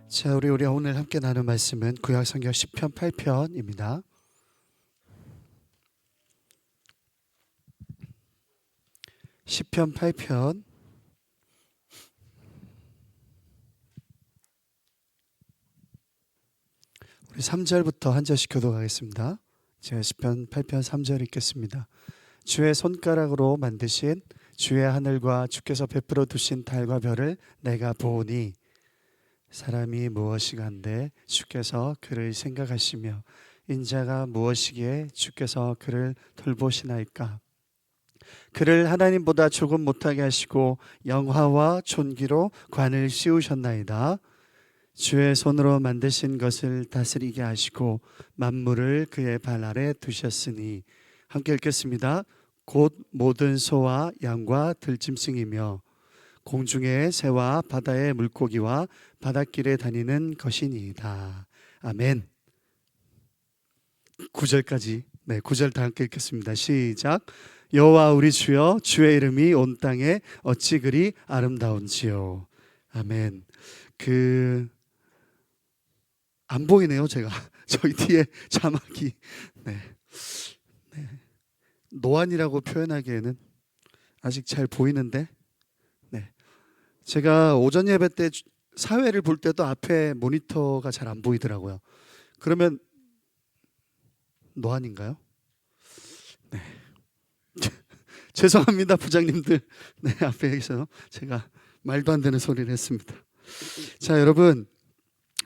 자, 우리 오늘 함께 나눌 말씀은 구약성경 시편 8편입니다. 시편 8편 우리 3절부터 한 절씩 교독하겠습니다. 제가 시편 8편 3절 읽겠습니다. 주의 손가락으로 만드신 주의 하늘과 주께서 베풀어 두신 달과 별을 내가 보오니 사람이 무엇이간데 주께서 그를 생각하시며 인자가 무엇이기에 주께서 그를 돌보시나이까. 그를 하나님보다 조금 못하게 하시고 영화와 존귀로 관을 씌우셨나이다. 주의 손으로 만드신 것을 다스리게 하시고 만물을 그의 발 아래 두셨으니. 함께 읽겠습니다. 곧 모든 소와 양과 들짐승이며 공중의 새와 바다의 물고기와 바닷길에 다니는 것이니이다. 아멘. 9절까지 9절 다 함께 읽겠습니다. 시작. 여호와 우리 주여, 주의 이름이 온 땅에 어찌 그리 아름다운지요. 아멘. 안 보이네요, 제가. 저희 뒤에 자막이 노안이라고 표현하기에는 아직 잘 보이는데, 제가 오전 예배 때 사회를 볼 때도 앞에 모니터가 잘 안 보이더라고요. 그러면 노안인가요? 네. 죄송합니다, 부장님들. 앞에서 제가 말도 안 되는 소리를 했습니다. 자,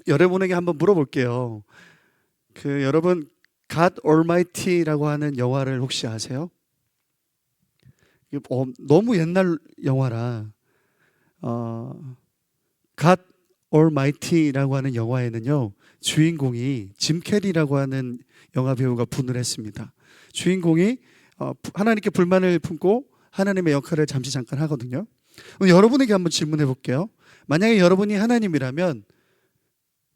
여러분에게 한번 물어볼게요. 여러분 God Almighty라고 하는 영화를 혹시 아세요? 너무 옛날 영화라 God Almighty라고 하는 영화에는요, 주인공이 짐 캐리라고 하는 영화 배우가 분을 했습니다. 주인공이 하나님께 불만을 품고 하나님의 역할을 잠깐 하거든요. 여러분에게 한번 질문해 볼게요. 만약에 여러분이 하나님이라면,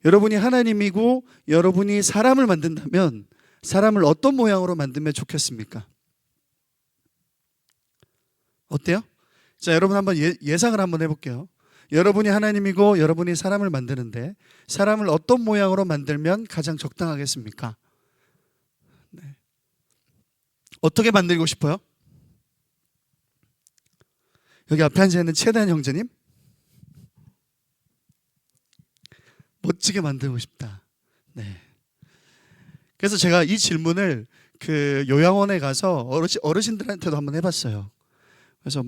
여러분이 하나님이고 여러분이 사람을 만든다면 사람을 어떤 모양으로 만들면 좋겠습니까? 어때요? 자, 여러분 한번 예상을 한번 해볼게요. 여러분이 하나님이고 여러분이 사람을 만드는데 사람을 어떤 모양으로 만들면 가장 적당하겠습니까? 어떻게 만들고 싶어요? 여기 앞에 앉아있는 최대한 형제님, 멋지게 만들고 싶다. 그래서 제가 이 질문을 요양원에 가서 어르신들한테도 한번 해봤어요. 그래서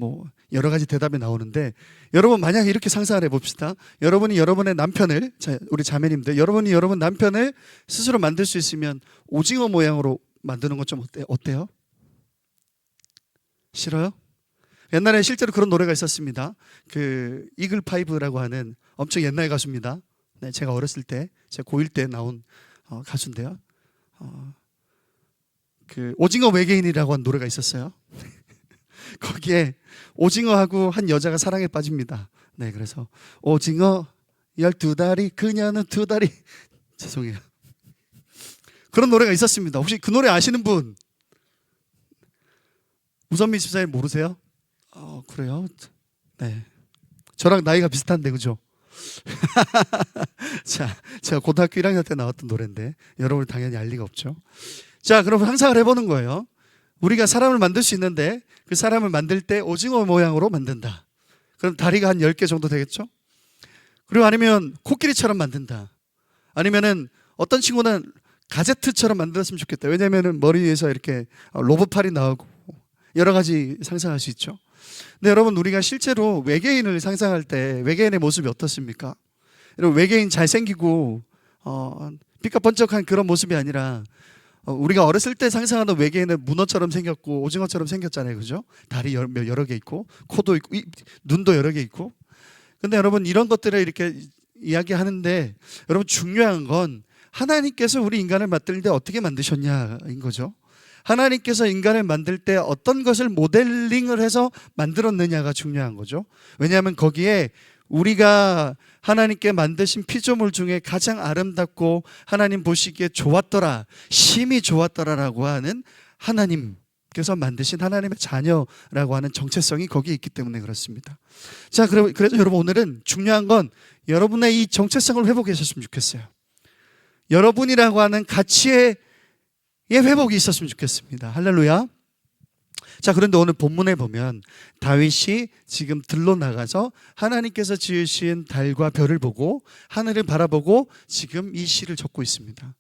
여러 가지 대답이 나오는데, 여러분 만약에 이렇게 상상을 해봅시다. 여러분이 여러분의 남편을, 우리 자매님들, 여러분이 여러분 남편을 스스로 만들 수 있으면 오징어 모양으로 만드는 것 좀 어때요? 싫어요? 옛날에 실제로 그런 노래가 있었습니다. 이글 파이브라고 하는 엄청 옛날 가수입니다. 제가 어렸을 때, 제가 고1 때 나온 가수인데요. 오징어 외계인이라고 하는 노래가 있었어요. 거기에 오징어하고 한 여자가 사랑에 빠집니다. 그래서 오징어 12다리 그녀는 2다리. 죄송해요. 그런 노래가 있었습니다. 혹시 그 노래 아시는 분? 우선미 집사님 모르세요? 그래요? 저랑 나이가 비슷한데, 그죠? 자, 제가 고등학교 1학년 때 나왔던 노래인데 여러분이 당연히 알 리가 없죠. 자, 그럼 상상을 해보는 거예요. 우리가 사람을 만들 수 있는데 그 사람을 만들 때 오징어 모양으로 만든다. 그럼 다리가 한 10개 정도 되겠죠? 그리고 아니면 코끼리처럼 만든다. 아니면은 어떤 친구는 가제트처럼 만들었으면 좋겠다. 왜냐면은 머리 위에서 이렇게 로봇팔이 나오고 여러 가지 상상할 수 있죠. 근데 여러분, 우리가 실제로 외계인을 상상할 때 외계인의 모습이 어떻습니까? 여러분, 외계인 잘생기고 삐까번쩍한 그런 모습이 아니라 우리가 어렸을 때 상상하던 외계인은 문어처럼 생겼고 오징어처럼 생겼잖아요, 그죠? 다리 여러 개 있고 코도 있고 눈도 여러 개 있고. 근데 여러분, 이런 것들을 이렇게 이야기하는데 여러분, 중요한 건 하나님께서 우리 인간을 만들 때 어떻게 만드셨냐인 거죠. 하나님께서 인간을 만들 때 어떤 것을 모델링을 해서 만들었느냐가 중요한 거죠. 왜냐하면 거기에 우리가 하나님께 만드신 피조물 중에 가장 아름답고 하나님 보시기에 좋았더라, 심히 좋았더라라고 하는 하나님, 께서 만드신 하나님의 자녀라고 하는 정체성이 거기에 있기 때문에 그렇습니다. 자, 그래서 여러분 오늘은 중요한 건 여러분의 이 정체성을 회복하셨으면 좋겠어요. 여러분이라고 하는 가치의 회복이 있었으면 좋겠습니다. 할렐루야. 자, 그런데 오늘 본문에 보면 다윗이 지금 들로 나가서 하나님께서 지으신 달과 별을 보고 하늘을 바라보고 지금 이 시를 적고 있습니다.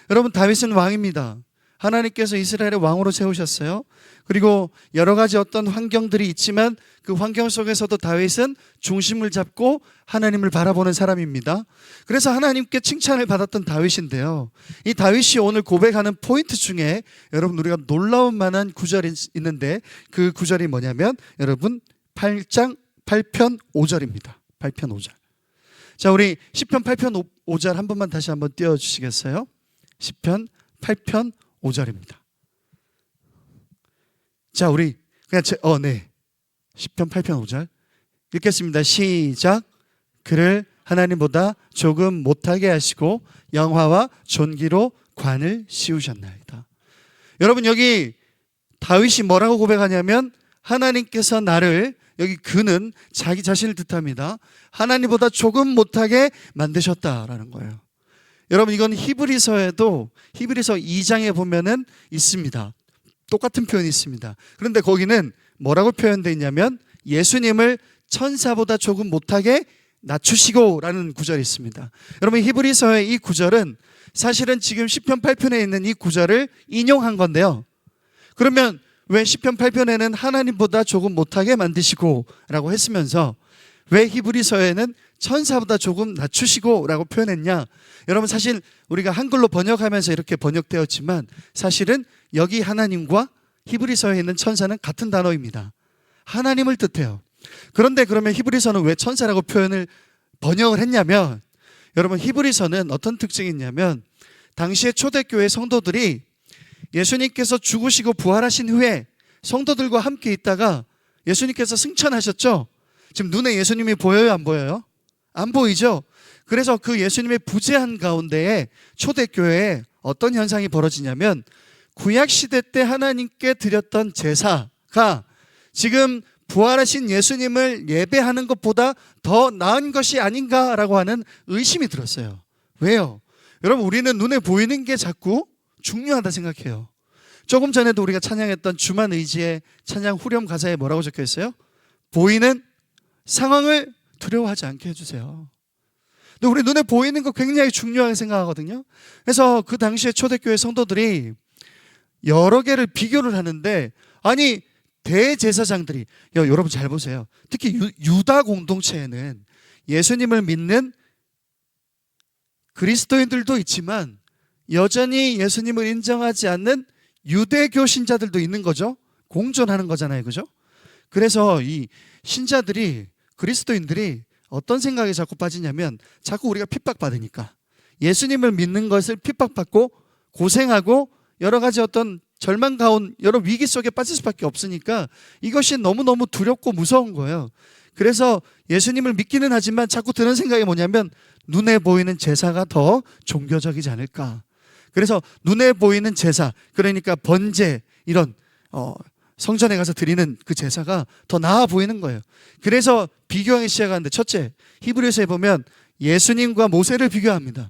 여러분, 다윗은 왕입니다. 하나님께서 이스라엘의 왕으로 세우셨어요. 그리고 여러 가지 어떤 환경들이 있지만 그 환경 속에서도 다윗은 중심을 잡고 하나님을 바라보는 사람입니다. 그래서 하나님께 칭찬을 받았던 다윗인데요, 이 다윗이 오늘 고백하는 포인트 중에 여러분 우리가 놀라운 만한 구절이 있는데 그 구절이 뭐냐면 여러분 8장 8편 5절입니다. 8편 5절. 자, 우리 시편 8편 5절 한 번만 다시 한번 띄워주시겠어요? 시편 8편 5절입니다. 자, 우리 그냥 시편 8편 5절 읽겠습니다. 시작. 그를 하나님보다 조금 못하게 하시고 영화와 존귀로 관을 씌우셨나이다. 여러분, 여기 다윗이 뭐라고 고백하냐면 하나님께서 나를, 여기 그는 자기 자신을 뜻합니다, 하나님보다 조금 못하게 만드셨다라는 거예요. 여러분, 이건 히브리서에도 히브리서 2장에 보면은 있습니다. 똑같은 표현이 있습니다. 그런데 거기는 뭐라고 표현되어 있냐면 예수님을 천사보다 조금 못하게 낮추시고 라는 구절이 있습니다. 여러분, 히브리서의 이 구절은 사실은 지금 시편 8편에 있는 이 구절을 인용한 건데요, 그러면 왜 시편 8편에는 하나님보다 조금 못하게 만드시고 라고 했으면서 왜 히브리서에는 천사보다 조금 낮추시고 라고 표현했냐? 여러분, 사실 우리가 한글로 번역하면서 이렇게 번역되었지만 사실은 여기 하나님과 히브리서에 있는 천사는 같은 단어입니다. 하나님을 뜻해요. 그런데 그러면 히브리서는 왜 천사라고 번역을 했냐면, 여러분, 히브리서는 어떤 특징이 있냐면 당시에 초대교회 성도들이 예수님께서 죽으시고 부활하신 후에 성도들과 함께 있다가 예수님께서 승천하셨죠. 지금 눈에 예수님이 보여요, 안 보여요? 안 보이죠? 그래서 그 예수님의 부재한 가운데에 초대교회에 어떤 현상이 벌어지냐면 구약시대 때 하나님께 드렸던 제사가 지금 부활하신 예수님을 예배하는 것보다 더 나은 것이 아닌가라고 하는 의심이 들었어요. 왜요? 여러분, 우리는 눈에 보이는 게 자꾸 중요하다 생각해요. 조금 전에도 우리가 찬양했던 주만 의지의 찬양 후렴 가사에 뭐라고 적혀 있어요? 보이는 상황을 두려워하지 않게 해주세요. 근데 우리 눈에 보이는 거 굉장히 중요하게 생각하거든요. 그래서 그 당시에 초대교회 성도들이 여러 개를 비교를 하는데, 아니 대제사장들이, 여러분 잘 보세요. 특히 유다 공동체에는 예수님을 믿는 그리스도인들도 있지만 여전히 예수님을 인정하지 않는 유대교 신자들도 있는 거죠. 공존하는 거잖아요, 그죠? 그래서 이 신자들이, 그리스도인들이 어떤 생각에 자꾸 빠지냐면 자꾸 우리가 핍박받으니까, 예수님을 믿는 것을 핍박받고 고생하고 여러 가지 어떤 절망 가운 여러 위기 속에 빠질 수밖에 없으니까 이것이 너무너무 두렵고 무서운 거예요. 그래서 예수님을 믿기는 하지만 자꾸 드는 생각이 뭐냐면 눈에 보이는 제사가 더 종교적이지 않을까. 그래서 눈에 보이는 제사, 그러니까 번제, 이런 성전에 가서 드리는 그 제사가 더 나아 보이는 거예요. 그래서 비교하기 시작하는데, 첫째, 히브리서에 보면 예수님과 모세를 비교합니다.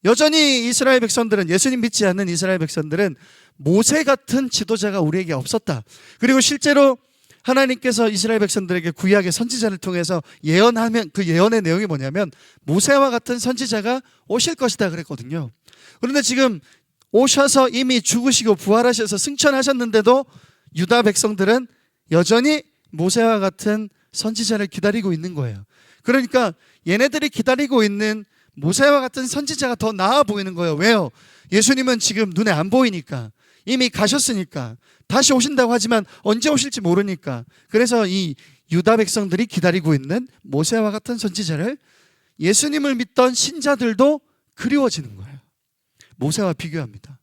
여전히 이스라엘 백성들은, 예수님 믿지 않는 이스라엘 백성들은 모세 같은 지도자가 우리에게 없었다. 그리고 실제로 하나님께서 이스라엘 백성들에게 구약의 선지자를 통해서 예언하면 그 예언의 내용이 뭐냐면 모세와 같은 선지자가 오실 것이다 그랬거든요. 그런데 지금 오셔서 이미 죽으시고 부활하셔서 승천하셨는데도 유다 백성들은 여전히 모세와 같은 선지자를 기다리고 있는 거예요. 그러니까 얘네들이 기다리고 있는 모세와 같은 선지자가 더 나아 보이는 거예요. 왜요? 예수님은 지금 눈에 안 보이니까, 이미 가셨으니까, 다시 오신다고 하지만 언제 오실지 모르니까. 그래서 이 유다 백성들이 기다리고 있는 모세와 같은 선지자를 예수님을 믿던 신자들도 그리워지는 거예요. 모세와 비교합니다.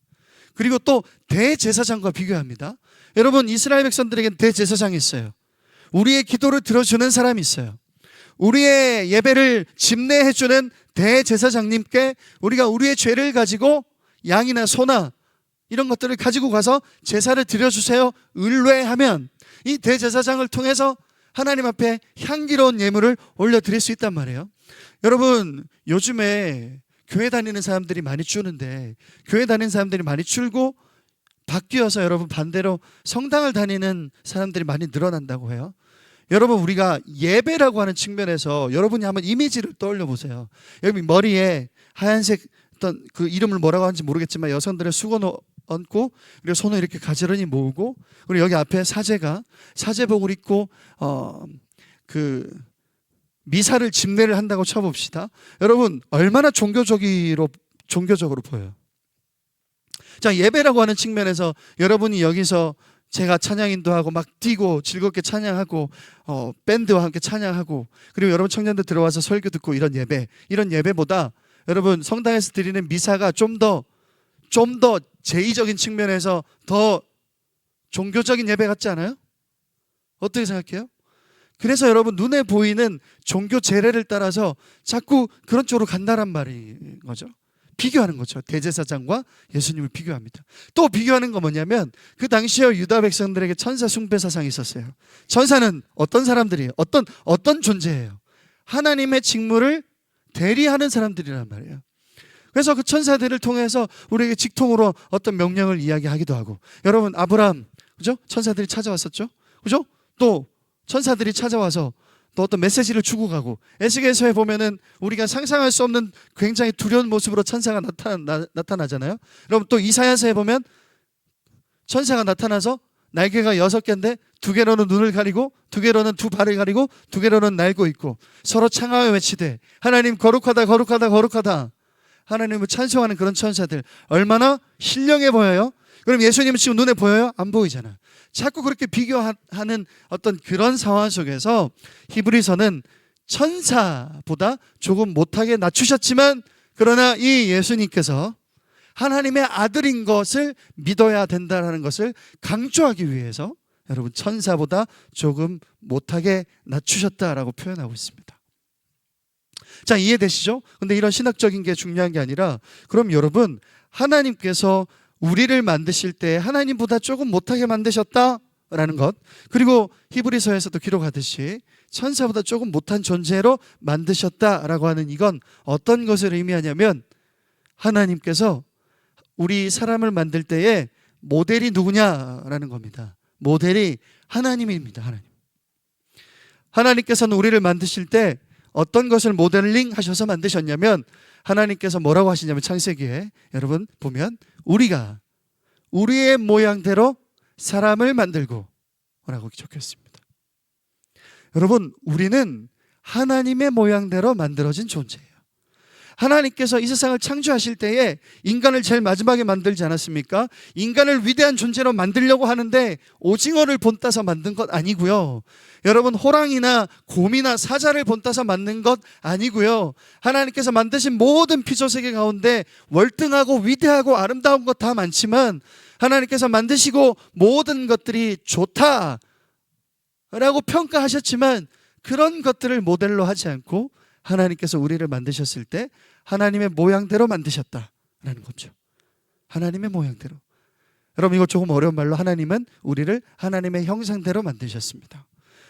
그리고 또 대제사장과 비교합니다. 여러분, 이스라엘 백성들에겐 대제사장이 있어요. 우리의 기도를 들어주는 사람이 있어요. 우리의 예배를 집례해주는 대제사장님께 우리가 우리의 죄를 가지고 양이나 소나 이런 것들을 가지고 가서 제사를 드려주세요 의뢰하면 이 대제사장을 통해서 하나님 앞에 향기로운 예물을 올려드릴 수 있단 말이에요. 여러분, 요즘에 교회 다니는 사람들이 많이 줄는데, 교회 다니는 사람들이 많이 줄고 바뀌어서 여러분 반대로 성당을 다니는 사람들이 많이 늘어난다고 해요. 여러분, 우리가 예배라고 하는 측면에서 여러분이 한번 이미지를 떠올려 보세요. 여기 머리에 하얀색 어떤 그 이름을 뭐라고 하는지 모르겠지만 여성들의 수건을 얹고, 그리고 손을 이렇게 가지런히 모으고, 그리고 여기 앞에 사제가 사제복을 입고 그 미사를 집례를 한다고 쳐봅시다. 여러분, 얼마나 종교적으로 보여요. 자, 예배라고 하는 측면에서 여러분이 여기서 제가 찬양 인도하고 막 뛰고 즐겁게 찬양하고 밴드와 함께 찬양하고, 그리고 여러분 청년들 들어와서 설교 듣고 이런 예배보다 여러분 성당에서 드리는 미사가 좀 더 제의적인 측면에서 더 종교적인 예배 같지 않아요? 어떻게 생각해요? 그래서 여러분 눈에 보이는 종교 제례를 따라서 자꾸 그런 쪽으로 간다란 말인 거죠. 비교하는 거죠. 대제사장과 예수님을 비교합니다. 또 비교하는 건 뭐냐면, 그 당시에 유다 백성들에게 천사 숭배 사상이 있었어요. 천사는 어떤 사람들이에요? 어떤 존재예요? 하나님의 직무를 대리하는 사람들이란 말이에요. 그래서 그 천사들을 통해서 우리에게 직통으로 어떤 명령을 이야기하기도 하고, 여러분 아브라함, 그죠? 천사들이 찾아왔었죠, 그죠? 또 천사들이 찾아와서 또 어떤 메시지를 주고 가고, 에스겔서에 보면은 우리가 상상할 수 없는 굉장히 두려운 모습으로 천사가 나타나잖아요. 여러분 또 이사야서에 보면 천사가 나타나서 날개가 6개인데 2개로는 눈을 가리고 2개로는 두 발을 가리고 2개로는 날고 있고 서로 창하여 외치되 하나님 거룩하다 거룩하다 거룩하다, 하나님을 찬송하는 그런 천사들, 얼마나 신령해 보여요? 그럼 예수님은 지금 눈에 보여요? 안 보이잖아. 자꾸 그렇게 비교하는 어떤 그런 상황 속에서 히브리서는 천사보다 조금 못하게 낮추셨지만, 그러나 이 예수님께서 하나님의 아들인 것을 믿어야 된다는 것을 강조하기 위해서 여러분 천사보다 조금 못하게 낮추셨다라고 표현하고 있습니다. 자, 이해되시죠? 근데 이런 신학적인 게 중요한 게 아니라, 그럼 여러분 하나님께서 우리를 만드실 때 하나님보다 조금 못하게 만드셨다라는 것, 그리고 히브리서에서도 기록하듯이 천사보다 조금 못한 존재로 만드셨다라고 하는 이건 어떤 것을 의미하냐면, 하나님께서 우리 사람을 만들 때에 모델이 누구냐라는 겁니다. 모델이 하나님입니다. 하나님께서는 우리를 만드실 때 어떤 것을 모델링 하셔서 만드셨냐면, 하나님께서 뭐라고 하시냐면 창세기에 여러분 보면 우리가 우리의 모양대로 사람을 만들고 라고 적혀 있습니다. 여러분, 우리는 하나님의 모양대로 만들어진 존재예요. 하나님께서 이 세상을 창조하실 때에 인간을 제일 마지막에 만들지 않았습니까? 인간을 위대한 존재로 만들려고 하는데 오징어를 본따서 만든 것 아니고요. 여러분, 호랑이나 곰이나 사자를 본따서 만든 것 아니고요. 하나님께서 만드신 모든 피조세계 가운데 월등하고 위대하고 아름다운 것 다 많지만, 하나님께서 만드시고 모든 것들이 좋다라고 평가하셨지만, 그런 것들을 모델로 하지 않고 하나님께서 우리를 만드셨을 때 하나님의 모양대로 만드셨다라는 거죠. 하나님의 모양대로. 여러분, 이거 조금 어려운 말로, 하나님은 우리를 하나님의 형상대로 만드셨습니다.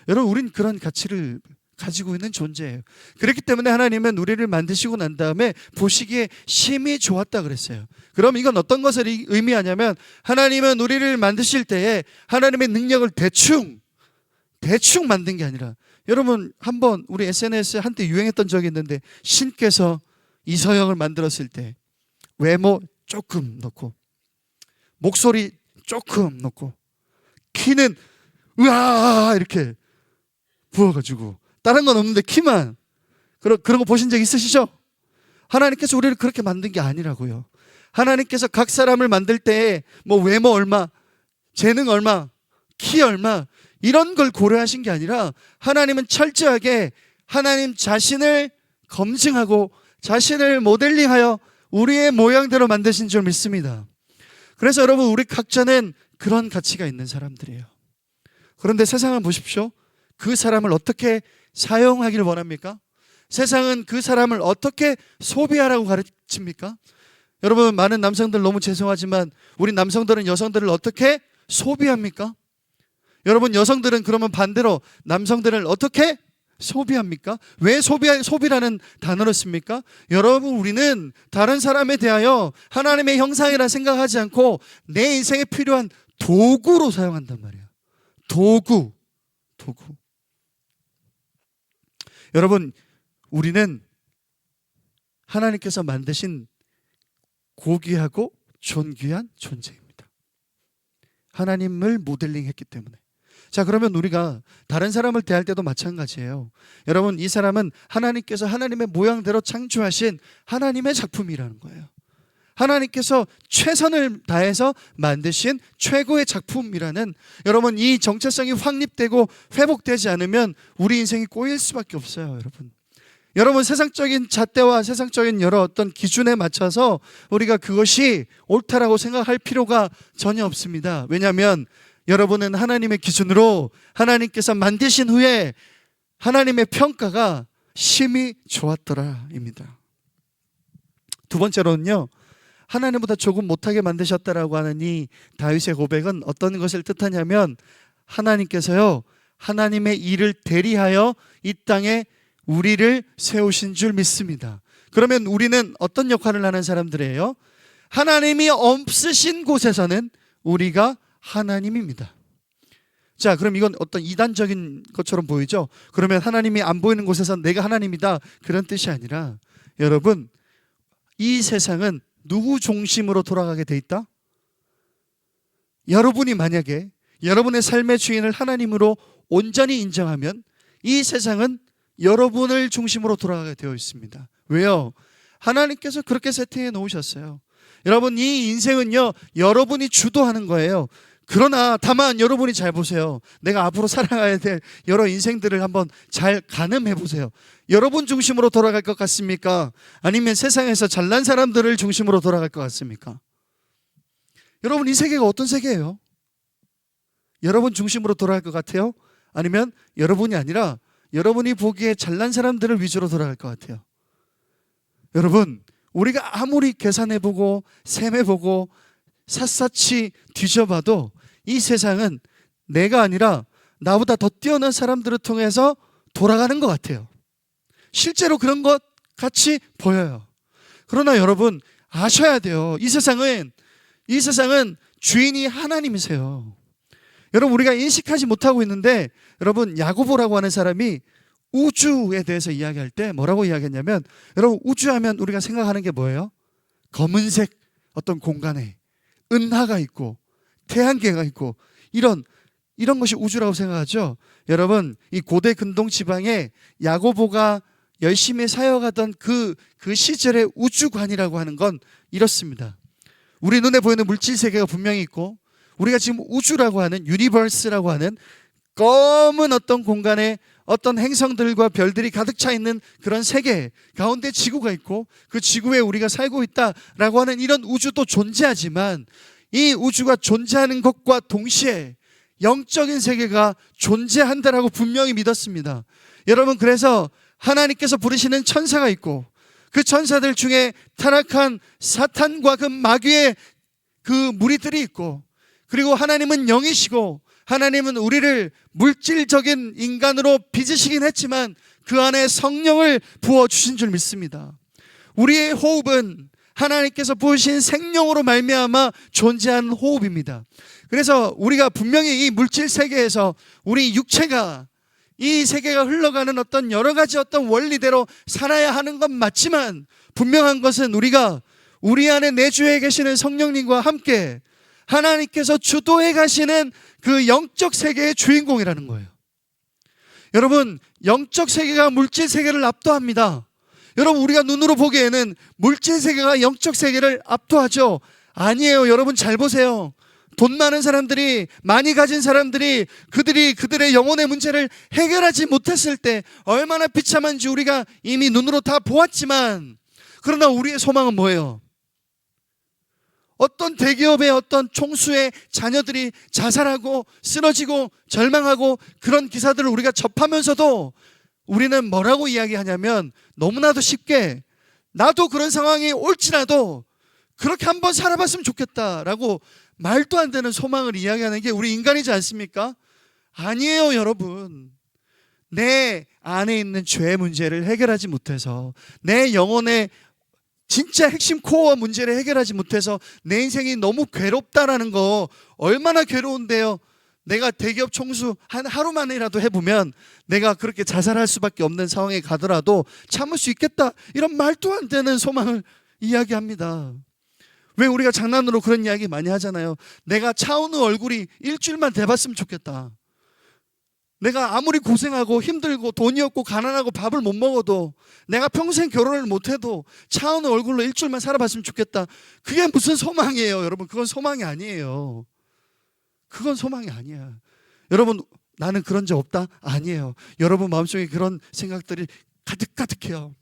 여러분, 우린 그런 가치를 가지고 있는 존재예요. 그렇기 때문에 하나님은 우리를 만드시고 난 다음에 보시기에 심히 좋았다 그랬어요. 그럼 이건 어떤 것을 의미하냐면, 하나님은 우리를 만드실 때에 하나님의 능력을 대충 만든 게 아니라, 여러분 한번 우리 SNS에 한때 유행했던 적이 있는데, 신께서 이서영을 만들었을 때 외모 조금 넣고 목소리 조금 넣고 키는 으아 이렇게 부어가지고 다른 건 없는데 키만, 그런 거 보신 적 있으시죠? 하나님께서 우리를 그렇게 만든 게 아니라고요. 하나님께서 각 사람을 만들 때 뭐 외모 얼마, 재능 얼마, 키 얼마, 이런 걸 고려하신 게 아니라, 하나님은 철저하게 하나님 자신을 검증하고 자신을 모델링하여 우리의 모양대로 만드신 줄 믿습니다. 그래서 여러분, 우리 각자는 그런 가치가 있는 사람들이에요. 그런데 세상을 보십시오. 그 사람을 어떻게 사용하기를 원합니까? 세상은 그 사람을 어떻게 소비하라고 가르칩니까? 여러분, 많은 남성들 너무 죄송하지만 우리 남성들은 여성들을 어떻게 소비합니까? 여러분, 여성들은 그러면 반대로 남성들을 어떻게 소비합니까? 왜 소비라는 단어를 씁니까? 여러분, 우리는 다른 사람에 대하여 하나님의 형상이라 생각하지 않고 내 인생에 필요한 도구로 사용한단 말이에요. 도구. 여러분, 우리는 하나님께서 만드신 고귀하고 존귀한 존재입니다. 하나님을 모델링했기 때문에. 자, 그러면 우리가 다른 사람을 대할 때도 마찬가지예요. 여러분, 이 사람은 하나님께서 하나님의 모양대로 창조하신 하나님의 작품이라는 거예요. 하나님께서 최선을 다해서 만드신 최고의 작품이라는, 여러분, 이 정체성이 확립되고 회복되지 않으면 우리 인생이 꼬일 수밖에 없어요. 여러분, 세상적인 잣대와 세상적인 여러 어떤 기준에 맞춰서 우리가 그것이 옳다라고 생각할 필요가 전혀 없습니다. 왜냐하면 여러분은 하나님의 기준으로 하나님께서 만드신 후에 하나님의 평가가 심히 좋았더라입니다. 두 번째로는요, 하나님보다 조금 못하게 만드셨다라고 하는 이 다윗의 고백은 어떤 것을 뜻하냐면, 하나님께서요, 하나님의 일을 대리하여 이 땅에 우리를 세우신 줄 믿습니다. 그러면 우리는 어떤 역할을 하는 사람들이에요? 하나님이 없으신 곳에서는 우리가 하나님입니다. 자, 그럼 이건 어떤 이단적인 것처럼 보이죠? 그러면 하나님이 안 보이는 곳에서 내가 하나님이다, 그런 뜻이 아니라, 여러분, 이 세상은 누구 중심으로 돌아가게 돼 있다? 여러분이 만약에 여러분의 삶의 주인을 하나님으로 온전히 인정하면 이 세상은 여러분을 중심으로 돌아가게 되어 있습니다. 왜요? 하나님께서 그렇게 세팅해 놓으셨어요. 여러분, 이 인생은요, 여러분이 주도하는 거예요. 그러나 다만 여러분이 잘 보세요. 내가 앞으로 살아가야 될 여러 인생들을 한번 잘 가늠해 보세요. 여러분 중심으로 돌아갈 것 같습니까? 아니면 세상에서 잘난 사람들을 중심으로 돌아갈 것 같습니까? 여러분, 이 세계가 어떤 세계예요? 여러분 중심으로 돌아갈 것 같아요? 아니면 여러분이 아니라 여러분이 보기에 잘난 사람들을 위주로 돌아갈 것 같아요? 여러분, 우리가 아무리 계산해보고 셈해보고 샅샅이 뒤져봐도 이 세상은 내가 아니라 나보다 더 뛰어난 사람들을 통해서 돌아가는 것 같아요. 실제로 그런 것 같이 보여요. 그러나 여러분, 아셔야 돼요. 이 세상은 주인이 하나님이세요. 여러분, 우리가 인식하지 못하고 있는데, 여러분, 야고보라고 하는 사람이 우주에 대해서 이야기할 때 뭐라고 이야기했냐면, 여러분, 우주하면 우리가 생각하는 게 뭐예요? 검은색 어떤 공간에 은하가 있고 태양계가 있고 이런 것이 우주라고 생각하죠. 여러분, 이 고대 근동 지방에 야고보가 열심히 사역하던 그 시절의 우주관이라고 하는 건 이렇습니다. 우리 눈에 보이는 물질 세계가 분명히 있고, 우리가 지금 우주라고 하는, 유니버스라고 하는 검은 어떤 공간에 어떤 행성들과 별들이 가득 차 있는 그런 세계 가운데 지구가 있고, 그 지구에 우리가 살고 있다라고 하는 이런 우주도 존재하지만, 이 우주가 존재하는 것과 동시에 영적인 세계가 존재한다라고 분명히 믿었습니다. 여러분, 그래서 하나님께서 부르시는 천사가 있고, 그 천사들 중에 타락한 사탄과 그 마귀의 그 무리들이 있고, 그리고 하나님은 영이시고 하나님은 우리를 물질적인 인간으로 빚으시긴 했지만 그 안에 성령을 부어주신 줄 믿습니다. 우리의 호흡은 하나님께서 부으신 생명으로 말미암아 존재하는 호흡입니다. 그래서 우리가 분명히 이 물질 세계에서 우리 육체가, 이 세계가 흘러가는 어떤 여러 가지 어떤 원리대로 살아야 하는 건 맞지만, 분명한 것은 우리가 우리 안에 내주에 계시는 성령님과 함께 하나님께서 주도해 가시는 그 영적 세계의 주인공이라는 거예요. 여러분, 영적 세계가 물질 세계를 압도합니다. 여러분, 우리가 눈으로 보기에는 물질 세계가 영적 세계를 압도하죠? 아니에요. 여러분, 잘 보세요. 돈 많은 사람들이, 많이 가진 사람들이 그들의 영혼의 문제를 해결하지 못했을 때 얼마나 비참한지 우리가 이미 눈으로 다 보았지만, 그러나 우리의 소망은 뭐예요? 어떤 대기업의 어떤 총수의 자녀들이 자살하고 쓰러지고 절망하고 그런 기사들을 우리가 접하면서도 우리는 뭐라고 이야기하냐면, 너무나도 쉽게 나도 그런 상황이 올지라도 그렇게 한번 살아봤으면 좋겠다라고 말도 안 되는 소망을 이야기하는 게 우리 인간이지 않습니까? 아니에요, 여러분. 내 안에 있는 죄 문제를 해결하지 못해서, 내 영혼의 진짜 핵심 코어 문제를 해결하지 못해서 내 인생이 너무 괴롭다라는 거 얼마나 괴로운데요. 내가 대기업 총수 한 하루만이라도 해보면 내가 그렇게 자살할 수밖에 없는 상황에 가더라도 참을 수 있겠다, 이런 말도 안 되는 소망을 이야기합니다. 왜 우리가 장난으로 그런 이야기 많이 하잖아요. 내가 차은우 얼굴이 일주일만 돼봤으면 좋겠다. 내가 아무리 고생하고 힘들고 돈이 없고 가난하고 밥을 못 먹어도, 내가 평생 결혼을 못해도 차은우 얼굴로 일주일만 살아봤으면 좋겠다. 그게 무슨 소망이에요, 여러분? 그건 소망이 아니에요. 그건 소망이 아니야. 여러분, 나는 그런 적 없다? 아니에요. 여러분 마음속에 그런 생각들이 가득가득해요.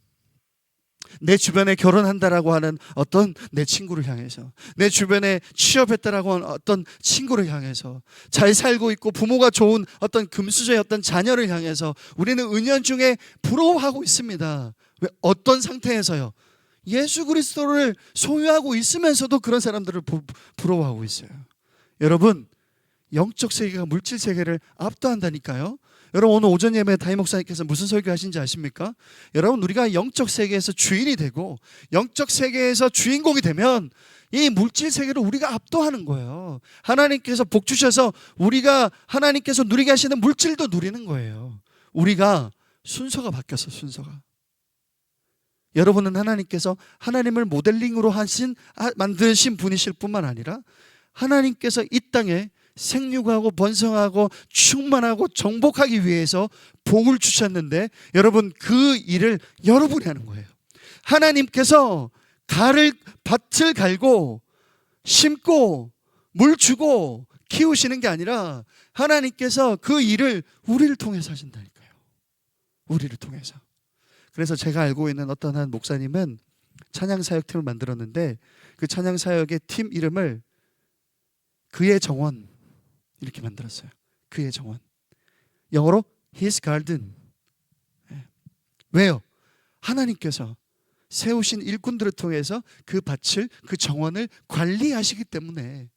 내 주변에 결혼한다라고 하는 어떤 내 친구를 향해서, 내 주변에 취업했다라고 하는 어떤 친구를 향해서, 잘 살고 있고 부모가 좋은 어떤 금수저의 어떤 자녀를 향해서 우리는 은연중에 부러워하고 있습니다. 왜? 어떤 상태에서요? 예수 그리스도를 소유하고 있으면서도 그런 사람들을 부러워하고 있어요. 여러분, 영적 세계가 물질 세계를 압도한다니까요. 여러분, 오늘 오전 예배에 담임 목사님께서 무슨 설교 하신지 아십니까? 여러분, 우리가 영적 세계에서 주인이 되고 영적 세계에서 주인공이 되면 이 물질 세계를 우리가 압도하는 거예요. 하나님께서 복 주셔서 우리가 하나님께서 누리게 하시는 물질도 누리는 거예요. 우리가 순서가 바뀌었어, 순서가. 여러분은 하나님께서 하나님을 모델링으로 만드신 분이실 뿐만 아니라 하나님께서 이 땅에 생육하고 번성하고 충만하고 정복하기 위해서 복을 주셨는데, 여러분, 그 일을 여러분이 하는 거예요. 하나님께서 밭을 갈고 심고 물 주고 키우시는 게 아니라 하나님께서 그 일을 우리를 통해서 하신다니까요. 우리를 통해서. 그래서 제가 알고 있는 어떤 한 목사님은 찬양사역팀을 만들었는데, 그 찬양사역의 팀 이름을 그의 정원 이렇게 만들었어요. 그의 정원. 영어로 His Garden. 왜요? 하나님께서 세우신 일꾼들을 통해서 그 밭을, 그 정원을 관리하시기 때문에.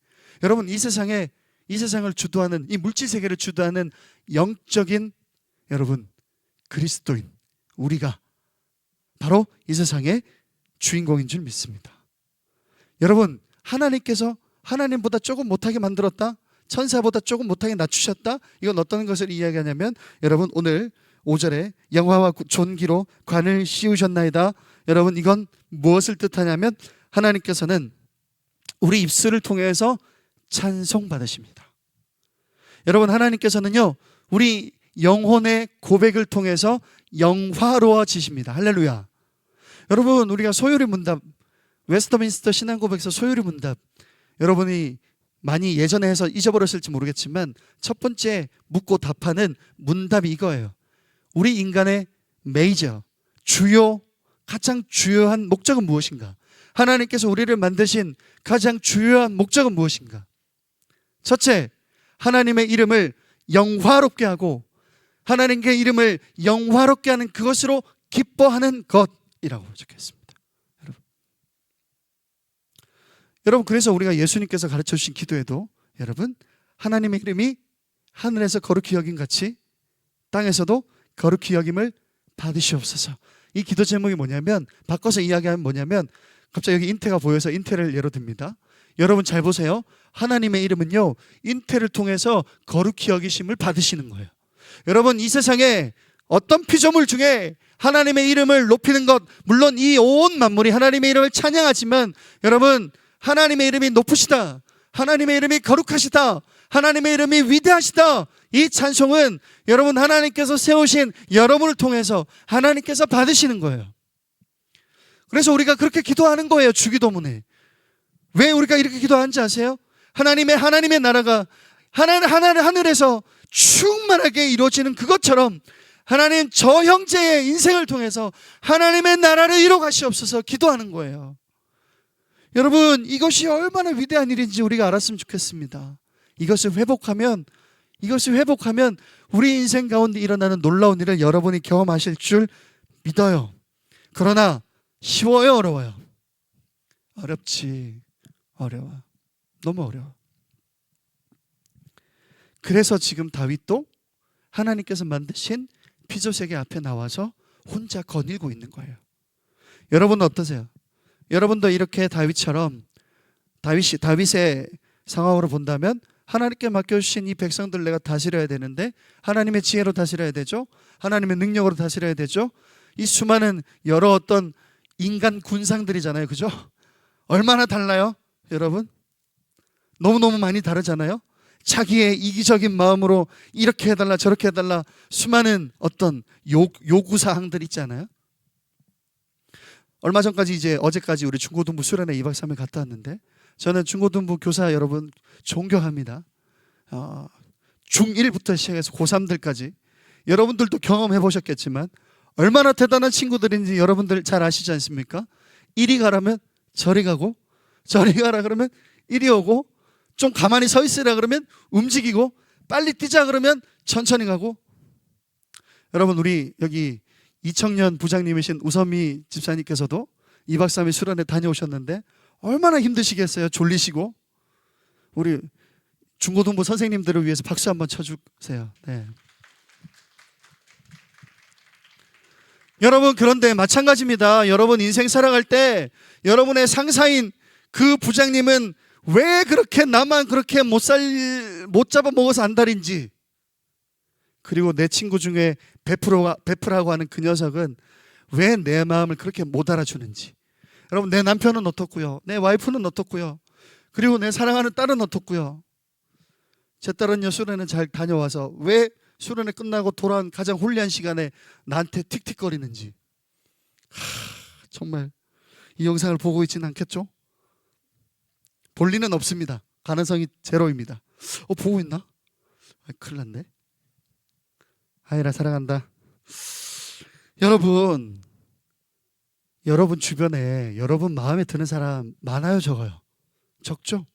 여러분, 이 세상을 주도하는, 이 물질 세계를 주도하는 영적인 여러분 그리스도인 우리가 바로 이 세상의 주인공인 줄 믿습니다. 여러분, 하나님께서 하나님보다 조금 못하게 만들었다? 천사보다 조금 못하게 낮추셨다? 이건 어떤 것을 이야기하냐면, 여러분, 오늘 5절에 영화와 존귀로 관을 씌우셨나이다. 여러분, 이건 무엇을 뜻하냐면 하나님께서는 우리 입술을 통해서 찬송받으십니다. 여러분, 하나님께서는요, 우리 영혼의 고백을 통해서 영화로워지십니다. 할렐루야. 여러분, 우리가 소요리 문답, 웨스터민스터 신앙고백서 소요리 문답, 여러분이 많이 예전에 해서 잊어버렸을지 모르겠지만 첫 번째 묻고 답하는 문답이 이거예요. 우리 인간의 가장 주요한 목적은 무엇인가? 하나님께서 우리를 만드신 가장 주요한 목적은 무엇인가? 첫째, 하나님의 이름을 영화롭게 하고 하나님의 이름을 영화롭게 하는 그것으로 기뻐하는 것이라고 적혀있습니다. 여러분, 그래서 우리가 예수님께서 가르쳐 주신 기도에도, 여러분, 하나님의 이름이 하늘에서 거룩히 여김 같이 땅에서도 거룩히 여김을 받으시옵소서. 이 기도 제목이 뭐냐면, 바꿔서 이야기하면 뭐냐면, 갑자기 여기 인태가 보여서 인태를 예로 듭니다. 여러분 잘 보세요. 하나님의 이름은요, 인태를 통해서 거룩히 여기심을 받으시는 거예요. 여러분, 이 세상에 어떤 피조물 중에 하나님의 이름을 높이는 것, 물론 이 온 만물이 하나님의 이름을 찬양하지만, 여러분, 하나님의 이름이 높으시다, 하나님의 이름이 거룩하시다, 하나님의 이름이 위대하시다, 이 찬송은 여러분 하나님께서 세우신 여러분을 통해서 하나님께서 받으시는 거예요. 그래서 우리가 그렇게 기도하는 거예요. 주기도문에. 왜 우리가 이렇게 기도하는지 아세요? 하나님의 나라가 하늘에서 충만하게 이루어지는 그것처럼 하나님, 저 형제의 인생을 통해서 하나님의 나라를 이루어 가시옵소서 기도하는 거예요. 여러분, 이것이 얼마나 위대한 일인지 우리가 알았으면 좋겠습니다. 이것을 회복하면 우리 인생 가운데 일어나는 놀라운 일을 여러분이 경험하실 줄 믿어요. 그러나 쉬워요, 어려워요? 어렵지. 어려워. 너무 어려워. 그래서 지금 다윗도 하나님께서 만드신 피조세계 앞에 나와서 혼자 거닐고 있는 거예요. 여러분은 어떠세요? 여러분도 이렇게 다윗처럼 다윗의 상황으로 본다면 하나님께 맡겨주신 이 백성들 내가 다스려야 되는데 하나님의 지혜로 다스려야 되죠. 하나님의 능력으로 다스려야 되죠. 이 수많은 여러 어떤 인간 군상들이잖아요. 그죠? 얼마나 달라요? 여러분? 너무너무 많이 다르잖아요. 자기의 이기적인 마음으로 이렇게 해달라 저렇게 해달라 수많은 어떤 요구사항들 있잖아요. 얼마 전까지 어제까지 우리 중고등부 수련회 2박 3일 갔다 왔는데 저는 중고등부 교사 여러분 존경합니다. 중1부터 시작해서 고3들까지 여러분들도 경험해 보셨겠지만 얼마나 대단한 친구들인지 여러분들 잘 아시지 않습니까? 이리 가라면 저리 가고 저리 가라 그러면 이리 오고 좀 가만히 서 있으라 그러면 움직이고 빨리 뛰자 그러면 천천히 가고. 여러분 우리 여기 이청년 부장님이신 우선미 집사님께서도 2박 3일 수련회 다녀오셨는데 얼마나 힘드시겠어요. 졸리시고. 우리 중고등부 선생님들을 위해서 박수 한번 쳐주세요. 네. 여러분 그런데 마찬가지입니다. 여러분 인생 살아갈 때 여러분의 상사인 그 부장님은 왜 그렇게 나만 그렇게 못 잡아먹어서 안달인지, 그리고 내 친구 중에 베프라고 하는 그 녀석은 왜 내 마음을 그렇게 못 알아주는지. 여러분 내 남편은 어떻고요, 내 와이프는 어떻고요, 그리고 내 사랑하는 딸은 어떻고요. 제 딸은요 수련회 잘 다녀와서 왜 수련회 끝나고 돌아온 가장 홀리한 시간에 나한테 틱틱거리는지. 정말 이 영상을 보고 있지는 않겠죠? 볼 리는 없습니다. 가능성이 제로입니다. 보고 있나? 큰일 났네. 아이라 사랑한다. 여러분 주변에 여러분 마음에 드는 사람 많아요, 적어요? 적죠?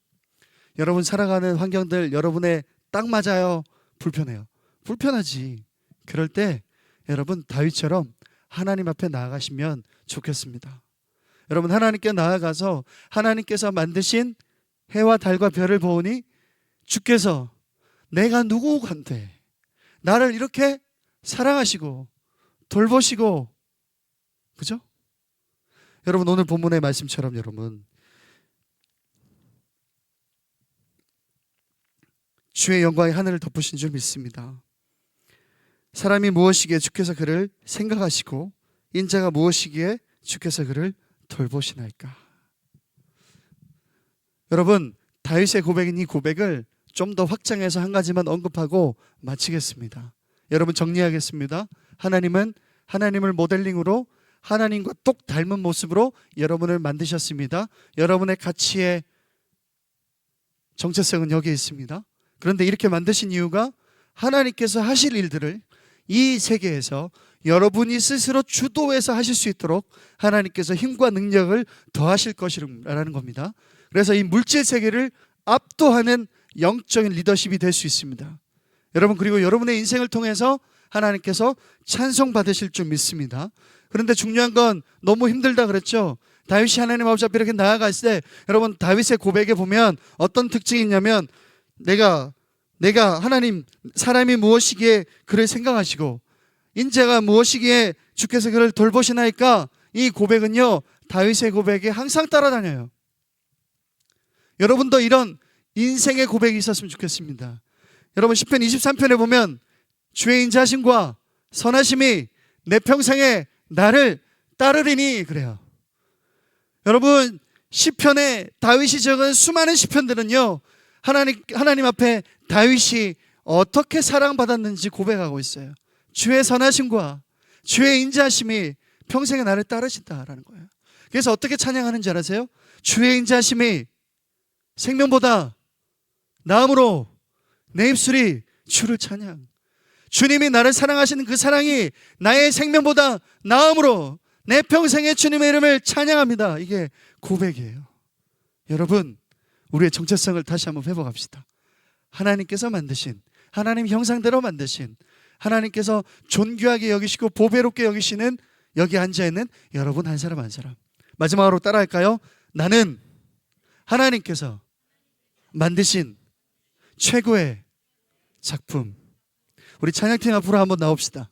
여러분 살아가는 환경들 여러분의 딱 맞아요? 불편해요? 불편하지. 그럴 때 여러분 다윗처럼 하나님 앞에 나아가시면 좋겠습니다. 여러분 하나님께 나아가서 하나님께서 만드신 해와 달과 별을 보니 주께서 내가 누구간데 나를 이렇게 사랑하시고 돌보시고, 그죠? 여러분 오늘 본문의 말씀처럼 여러분 주의 영광이 하늘을 덮으신 줄 믿습니다. 사람이 무엇이기에 주께서 그를 생각하시고 인자가 무엇이기에 주께서 그를 돌보시나이까. 여러분 다윗의 고백인 이 고백을 좀 더 확장해서 한 가지만 언급하고 마치겠습니다. 여러분 정리하겠습니다. 하나님은 하나님을 모델링으로 하나님과 똑 닮은 모습으로 여러분을 만드셨습니다. 여러분의 가치의 정체성은 여기에 있습니다. 그런데 이렇게 만드신 이유가 하나님께서 하실 일들을 이 세계에서 여러분이 스스로 주도해서 하실 수 있도록 하나님께서 힘과 능력을 더하실 것이라는 겁니다. 그래서 이 물질 세계를 압도하는 영적인 리더십이 될 수 있습니다. 여러분 그리고 여러분의 인생을 통해서 하나님께서 찬송 받으실 줄 믿습니다. 그런데 중요한 건 너무 힘들다 그랬죠. 다윗이 하나님 아버지 앞에 이렇게 나아갔을 때 여러분 다윗의 고백에 보면 어떤 특징이 있냐면 내가 하나님 사람이 무엇이기에 그를 생각하시고 인자가 무엇이기에 주께서 그를 돌보시나이까. 이 고백은요 다윗의 고백에 항상 따라다녀요. 여러분도 이런 인생의 고백이 있었으면 좋겠습니다. 여러분 시편 23편에 보면 주의 인자하심과 선하심이 내 평생에 나를 따르리니 그래요. 여러분 시편에 다윗이 적은 수많은 시편들은요 하나님 앞에 다윗이 어떻게 사랑받았는지 고백하고 있어요. 주의 선하심과 주의 인자하심이 평생에 나를 따르신다라는 거예요. 그래서 어떻게 찬양하는지 알아세요? 주의 인자하심이 생명보다 나음으로 내 입술이 주를 찬양. 주님이 나를 사랑하시는 그 사랑이 나의 생명보다 나음으로 내 평생에 주님의 이름을 찬양합니다. 이게 고백이에요. 여러분 우리의 정체성을 다시 한번 회복합시다. 하나님께서 만드신 하나님 형상대로 만드신 하나님께서 존귀하게 여기시고 보배롭게 여기시는 여기 앉아있는 여러분 한 사람 한 사람. 마지막으로 따라할까요? 나는 하나님께서 만드신 최고의 작품. 우리 찬양팀 앞으로 한번 나옵시다.